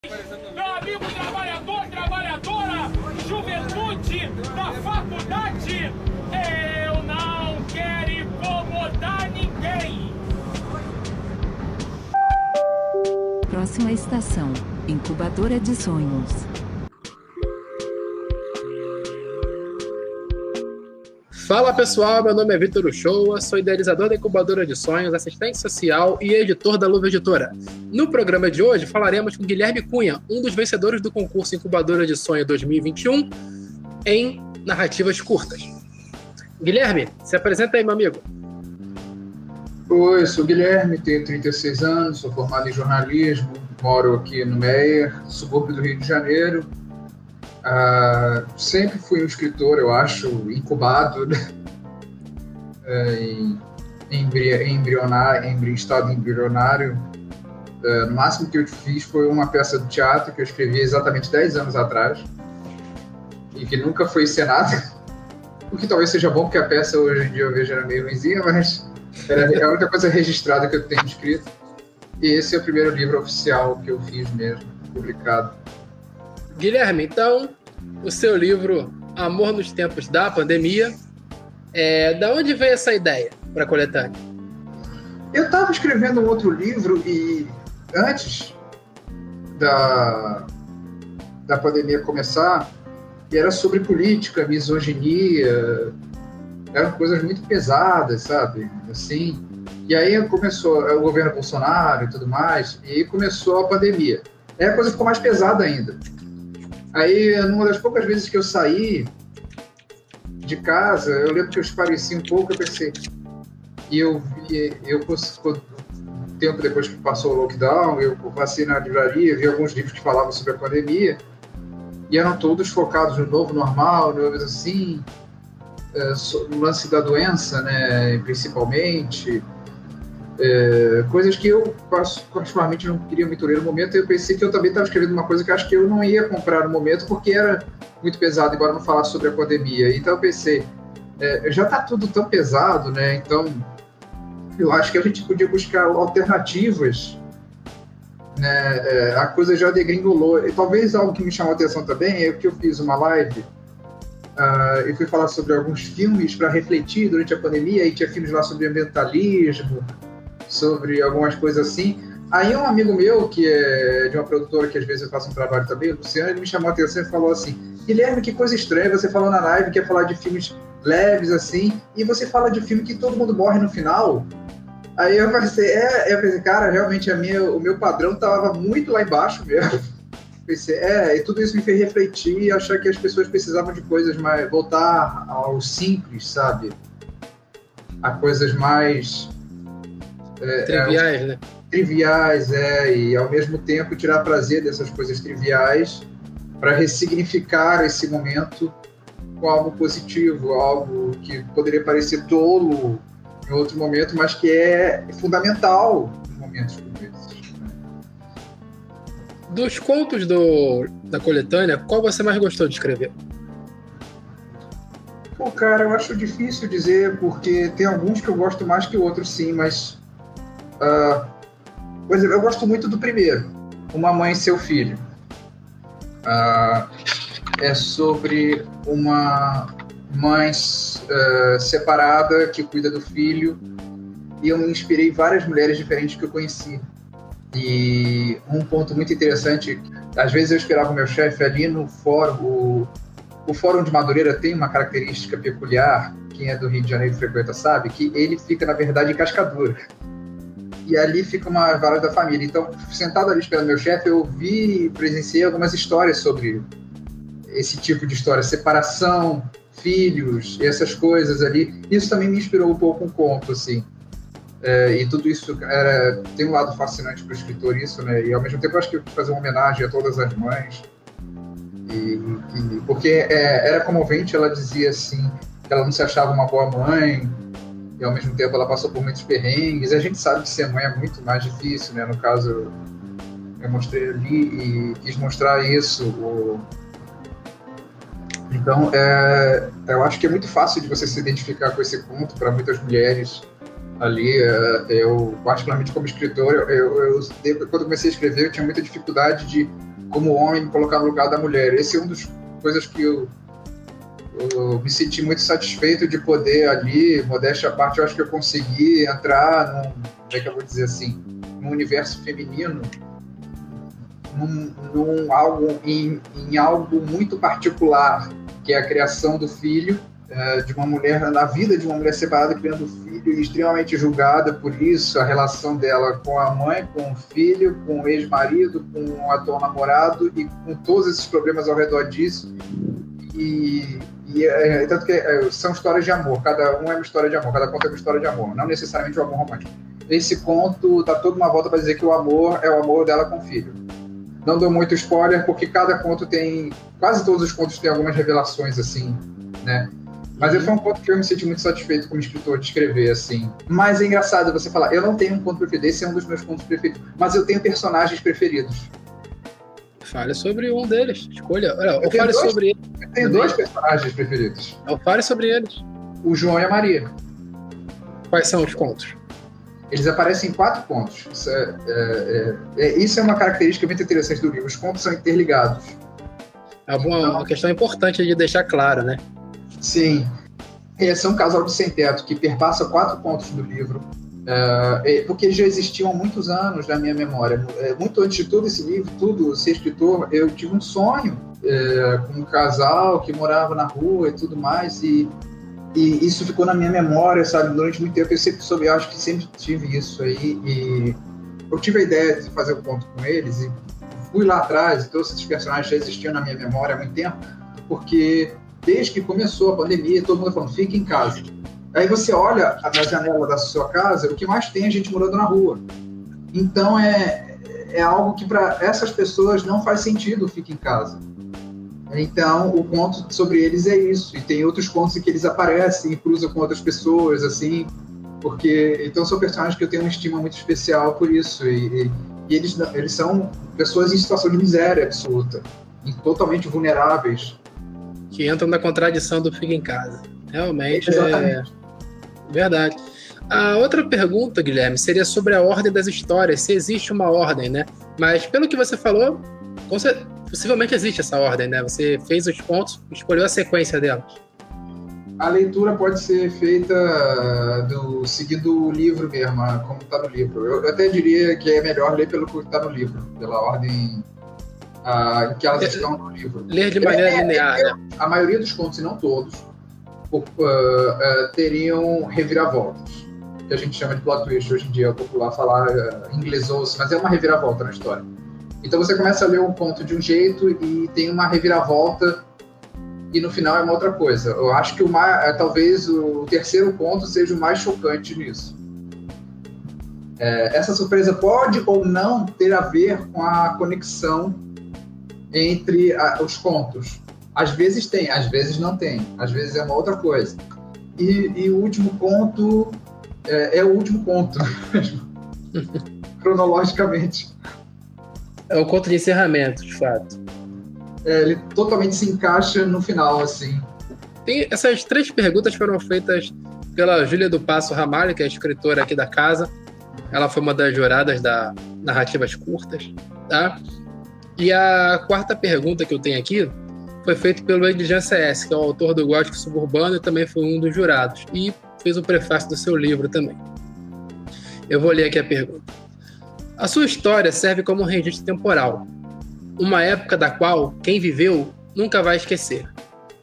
Meu amigo trabalhador, trabalhadora, juventude da faculdade, eu não quero incomodar ninguém. Próxima estação, Incubadora de Sonhos. Fala pessoal, meu nome é Vitor Uchoa, sou idealizador da Incubadora de Sonhos, assistente social e editor da Luva Editora. No programa de hoje falaremos com Guilherme Cunha, um dos vencedores do concurso Incubadora de Sonhos 2021 em narrativas curtas. Guilherme, se apresenta aí, meu amigo. Oi, sou o Guilherme, tenho 36 anos, sou formado em jornalismo, moro aqui no Meier, subúrbio do Rio de Janeiro. Sempre fui um escritor, eu acho, incubado, né? em estado embrionário. No máximo que eu fiz foi uma peça de teatro que eu escrevi exatamente 10 anos atrás e que nunca foi encenada, o que talvez seja bom, porque a peça hoje em dia eu vejo era meio ruimzinha, mas é a única coisa registrada que eu tenho escrito. E esse é o primeiro livro oficial que eu fiz mesmo, publicado. Guilherme, então, o seu livro Amor nos Tempos da Pandemia, da onde veio essa ideia para a coletânea? Eu estava escrevendo um outro livro e antes da pandemia começar, e era sobre política, misoginia, eram coisas muito pesadas, sabe? Assim, e aí começou o governo Bolsonaro e tudo mais, e começou a pandemia. Aí a coisa ficou mais pesada ainda. Aí, numa das poucas vezes que eu saí de casa, eu lembro que eu espareci um pouco, eu pensei, tempo depois que passou o lockdown, eu passei na livraria, vi alguns livros que falavam sobre a pandemia, e eram todos focados no novo normal, assim, no lance da doença, né, principalmente, coisas que eu particularmente não queria muito ler no momento. Eu pensei que eu também estava escrevendo uma coisa que acho que eu não ia comprar no momento porque era muito pesado, embora não falasse sobre a pandemia. Então eu pensei, já está tudo tão pesado, né? Então eu acho que a gente podia buscar alternativas, né? A coisa já degringolou. E talvez algo que me chamou a atenção também é que eu fiz uma live e fui falar sobre alguns filmes para refletir durante a pandemia, e tinha filmes lá sobre ambientalismo, sobre algumas coisas assim. Aí um amigo meu, que é de uma produtora que às vezes eu faço um trabalho também, o Luciano, ele me chamou a atenção e falou assim: Guilherme, que coisa estranha, você falou na live que ia falar de filmes leves assim, e você fala de filme que todo mundo morre no final. Aí eu pensei, cara, realmente o meu padrão estava muito lá embaixo mesmo. Pensei, e tudo isso me fez refletir e achar que as pessoas precisavam de coisas mais, voltar ao simples, sabe? A coisas mais Triviais, né? Triviais, e ao mesmo tempo tirar prazer dessas coisas triviais para ressignificar esse momento com algo positivo, algo que poderia parecer tolo em outro momento, mas que é fundamental em momentos como esses. Dos contos da coletânea, qual você mais gostou de escrever? Pô, cara, eu acho difícil dizer, porque tem alguns que eu gosto mais que outros, sim, mas por exemplo, eu gosto muito do primeiro, Uma Mãe e Seu Filho. É sobre uma mãe separada que cuida do filho, e eu me inspirei em várias mulheres diferentes que eu conheci. E um ponto muito interessante, às vezes eu esperava o meu chefe ali no fórum. O Fórum de Madureira tem uma característica peculiar, quem é do Rio de Janeiro frequenta sabe, que ele fica, na verdade, em Cascadura. E ali fica uma vara da família. Então, sentado ali esperando meu chefe, eu presenciei algumas histórias sobre esse tipo de história, separação, filhos, essas coisas ali. Isso também me inspirou um pouco um conto, assim. E tudo isso tem um lado fascinante para o escritor, isso, né? E ao mesmo tempo eu acho que eu quis fazer uma homenagem a todas as mães, porque era comovente. Ela dizia assim que ela não se achava uma boa mãe, e ao mesmo tempo ela passou por muitos perrengues. A gente sabe que ser mãe é muito mais difícil, né? No caso, eu mostrei ali e quis mostrar isso. Então eu acho que é muito fácil de você se identificar com esse conto para muitas mulheres ali. Eu particularmente como escritor, quando comecei a escrever, eu tinha muita dificuldade de como homem, me colocar no lugar da mulher. Esse é uma das coisas que eu me senti muito satisfeito de poder ali, modéstia à parte, eu acho que eu consegui entrar como é que eu vou dizer assim, num universo feminino, em algo muito particular, que é a criação do filho, de uma mulher, na vida de uma mulher separada, criando um filho, e extremamente julgada por isso, a relação dela com a mãe, com o filho, com o ex-marido, com o atual namorado, e com todos esses problemas ao redor disso. Tanto que são histórias de amor, cada um é uma história de amor, cada conto é uma história de amor, não necessariamente o amor romântico. Esse conto dá toda uma volta para dizer que o amor é o amor dela com o filho. Não dou muito spoiler, porque cada conto tem, quase todos os contos têm algumas revelações, assim, né? Mas foi um conto que eu me senti muito satisfeito como escritor de escrever, assim. Mas é engraçado você falar, eu não tenho um conto preferido, esse é um dos meus contos preferidos, mas eu tenho personagens preferidos. Fale sobre um deles, escolha. Ou fale sobre ele. Eu tenho 2 personagens preferidos. Ou fale sobre eles. O João e a Maria. Quais são os contos? Eles aparecem em 4 contos. Isso é uma característica muito interessante do livro. Os contos são interligados. É uma questão importante de deixar claro, né? Sim. Esse é um casal de sem-teto que perpassa 4 contos do livro. Porque eles já existiam há muitos anos na minha memória. Muito antes de todo esse livro, tudo, ser escritor, eu tive um sonho com um casal que morava na rua e tudo mais, e isso ficou na minha memória, sabe, durante muito tempo. Eu sempre soube, eu acho que sempre tive isso aí, e eu tive a ideia de fazer o conto com eles, e fui lá atrás, e todos esses personagens já existiam na minha memória há muito tempo, porque desde que começou a pandemia, todo mundo falando, fica em casa. Aí você olha na janela da sua casa, o que mais tem é gente morando na rua. Então é algo que para essas pessoas não faz sentido, fica em casa. Então o conto sobre eles é isso. E tem outros contos em que eles aparecem e cruzam com outras pessoas, assim, porque então são personagens que eu tenho uma estima muito especial por isso. E eles são pessoas em situação de miséria absoluta, totalmente vulneráveis. Que entram na contradição do fica em casa. Realmente Exatamente. É verdade. A outra pergunta, Guilherme, seria sobre a ordem das histórias, se existe uma ordem, né? Mas pelo que você falou, possivelmente existe essa ordem, né? Você fez os pontos, escolheu a sequência delas. A leitura pode ser feita seguindo o livro mesmo, como está no livro. Eu até diria que é melhor ler pelo que está no livro, pela ordem em que elas estão no livro. Ler de maneira linear, né? A maioria dos contos, e não todos, teriam reviravoltas, que a gente chama de plot twist. Hoje em dia é popular falar inglesou-se, mas é uma reviravolta na história. Então você começa a ler um conto de um jeito e tem uma reviravolta e no final é uma outra coisa. Eu acho que talvez o terceiro conto seja o mais chocante nisso. Essa surpresa pode ou não ter a ver com a conexão entre os contos. Às vezes tem, às vezes não tem, às vezes é uma outra coisa. E o último conto é o último conto, cronologicamente. É o conto de encerramento, de fato. Ele totalmente se encaixa no final, assim. Essas 3 perguntas foram feitas pela Júlia do Passo Ramalho, que é a escritora aqui da casa. Ela foi uma das juradas da Narrativas Curtas, tá? E a 4ª pergunta que eu tenho aqui foi feita pelo Edjan CS, que é o autor do Gótico Suburbano e também foi um dos jurados. E fez o prefácio do seu livro também. Eu vou ler aqui a pergunta. A sua história serve como um registro temporal, uma época da qual quem viveu nunca vai esquecer.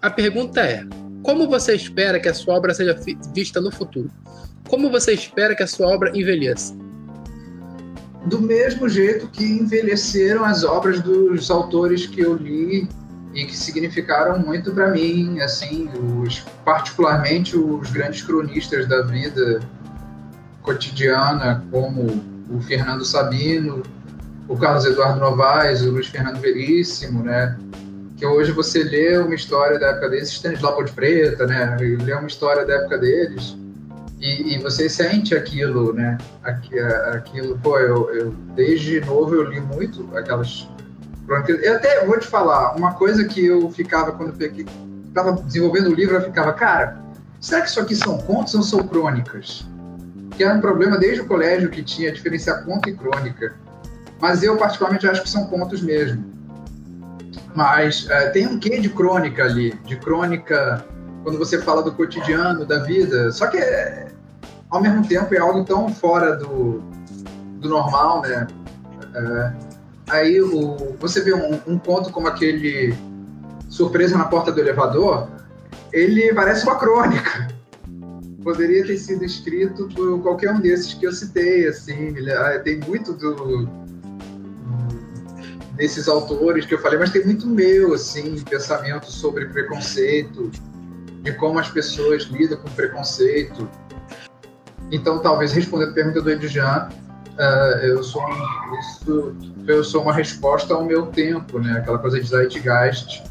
A pergunta é: como você espera que a sua obra seja vista no futuro? Como você espera que a sua obra envelheça? Do mesmo jeito que envelheceram as obras dos autores que eu li e que significaram muito para mim, assim, particularmente os grandes cronistas da vida cotidiana, como o Fernando Sabino, o Carlos Eduardo Novaes, o Luiz Fernando Veríssimo, né? Que hoje você lê uma história da época deles, Stanislau Ponte Preta, né? Lê uma história da época deles e você sente aquilo, né? Aquilo, eu desde novo eu li muito aquelas crônicas. Eu até vou te falar, uma coisa que eu ficava, quando eu estava desenvolvendo o livro, eu ficava, cara, será que isso aqui são contos ou são crônicas? Que era um problema desde o colégio que tinha diferenciar conto e crônica. Mas eu particularmente acho que são contos mesmo. Mas tem um quê de crônica ali, de crônica quando você fala do cotidiano, da vida, só que ao mesmo tempo é algo tão fora do normal, né? Aí você vê um conto como aquele Surpresa na Porta do Elevador, ele parece uma crônica. Poderia ter sido escrito por qualquer um desses que eu citei, assim. Tem muito desses autores que eu falei, mas tem muito meu, assim, pensamento sobre preconceito, de como as pessoas lidam com preconceito. Então, talvez, respondendo a pergunta do Edjan, eu sou uma resposta ao meu tempo, né? Aquela coisa de zeitgeist.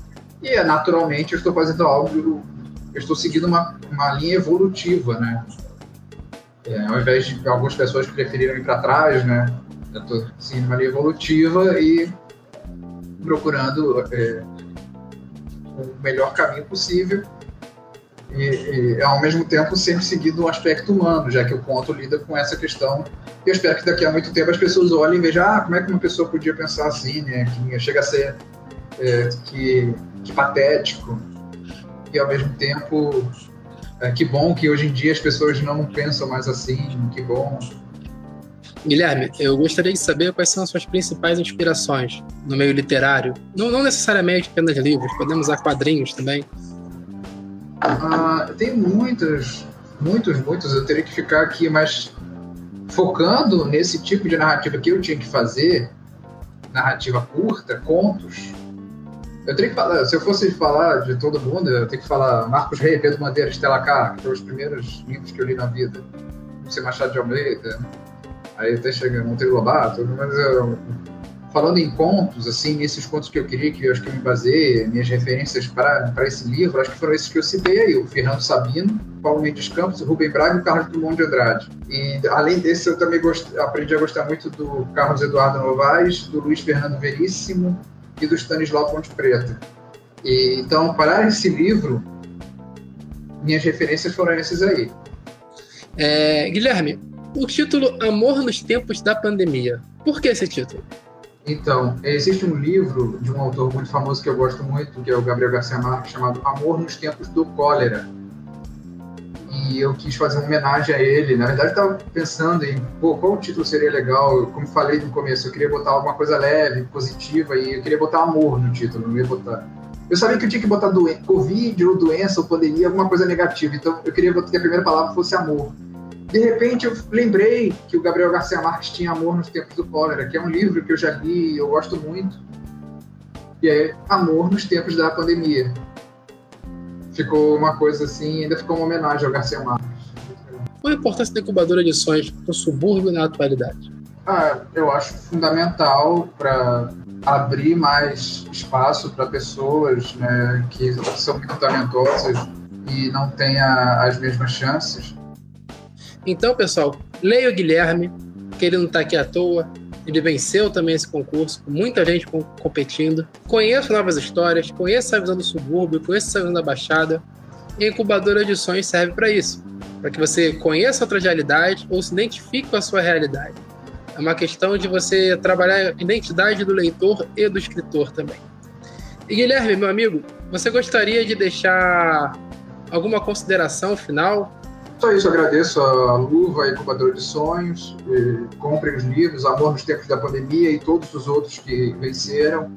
E, naturalmente, eu estou fazendo algo... Eu estou seguindo uma linha evolutiva, né? Ao invés de algumas pessoas que preferiram ir para trás, né? Eu estou seguindo uma linha evolutiva e procurando o melhor caminho possível e, ao mesmo tempo, sempre seguindo um aspecto humano, já que o conto lida com essa questão. E eu espero que daqui a muito tempo as pessoas olhem e vejam como é que uma pessoa podia pensar assim, né? Que chega a ser que patético. E, ao mesmo tempo, que bom que hoje em dia as pessoas não pensam mais assim, que bom. Guilherme, eu gostaria de saber quais são as suas principais inspirações no meio literário. Não necessariamente apenas livros, podemos usar quadrinhos também. Tem muitos, eu teria que ficar aqui, mas focando nesse tipo de narrativa que eu tinha que fazer, narrativa curta, contos, eu teria que falar, se eu fosse falar de todo mundo, eu teria que falar Marcos Rey, Pedro Bandeira, Estela K, que foram os primeiros livros que eu li na vida. Você Machado de Almeida, aí até chega Monteiro Lobato, mas falando em contos, assim, nesses contos que eu queria, que eu acho que eu me baseei, minhas referências para esse livro, acho que foram esses que eu citei aí, o Fernando Sabino, Paulo Mendes Campos, o Rubem Braga e o Carlos Drummond de Andrade. E, além desse, eu também aprendi a gostar muito do Carlos Eduardo Novaes, do Luiz Fernando Veríssimo e do Stanislau Ponte Preta. E, então, para esse livro, minhas referências foram esses aí. Guilherme, o título Amor nos Tempos da Pandemia. Por que esse título? Então, existe um livro de um autor muito famoso que eu gosto muito, que é o Gabriel Garcia Marques, chamado Amor nos Tempos do Cólera. E eu quis fazer uma homenagem a ele. Na verdade, eu estava pensando em qual título seria legal. Como falei no começo, eu queria botar alguma coisa leve, positiva, e eu queria botar amor no título, não ia botar... Eu sabia que eu tinha que botar Covid, ou doença, ou pandemia, alguma coisa negativa. Então, eu queria que a primeira palavra fosse amor. De repente, eu lembrei que o Gabriel Garcia Marques tinha Amor nos Tempos do Cólera, que é um livro que eu já li e eu gosto muito. E é Amor nos Tempos da Pandemia. Ficou uma coisa assim, ainda ficou uma homenagem ao Garcia Marques. Qual a importância da Incubadora Edições para o subúrbio na atualidade? Eu acho fundamental para abrir mais espaço para pessoas, né, que são muito talentosas e não têm as mesmas chances. Então, pessoal, leia o Guilherme, que ele não está aqui à toa. Ele venceu também esse concurso, com muita gente competindo. Conheça novas histórias, conheça a visão do subúrbio, conheça a visão da Baixada. E a Incubadora Edições serve para isso, para que você conheça outras realidades ou se identifique com a sua realidade. É uma questão de você trabalhar a identidade do leitor e do escritor também. E Guilherme, meu amigo, você gostaria de deixar alguma consideração final? Só isso, eu agradeço a Luva, a Incubadora de Sonhos, comprem os livros, Amor nos Tempos da Pandemia e todos os outros que venceram,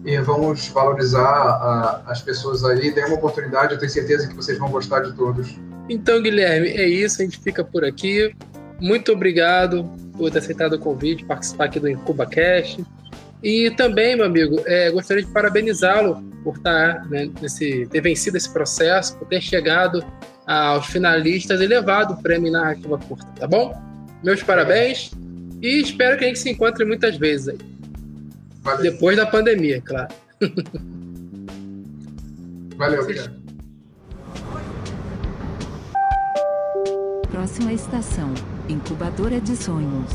e vamos valorizar as pessoas aí, dê uma oportunidade, eu tenho certeza que vocês vão gostar de todos. Então, Guilherme, é isso, a gente fica por aqui. Muito obrigado por ter aceitado o convite, participar aqui do IncubaCast. E também, meu amigo, gostaria de parabenizá-lo por ter vencido esse processo, por ter chegado aos finalistas e levado o prêmio em narrativa curta, tá bom? Meus parabéns e espero que a gente se encontre muitas vezes aí. Valeu. Depois da pandemia, claro. Valeu, obrigado. Próxima estação, Incubadora de Sonhos.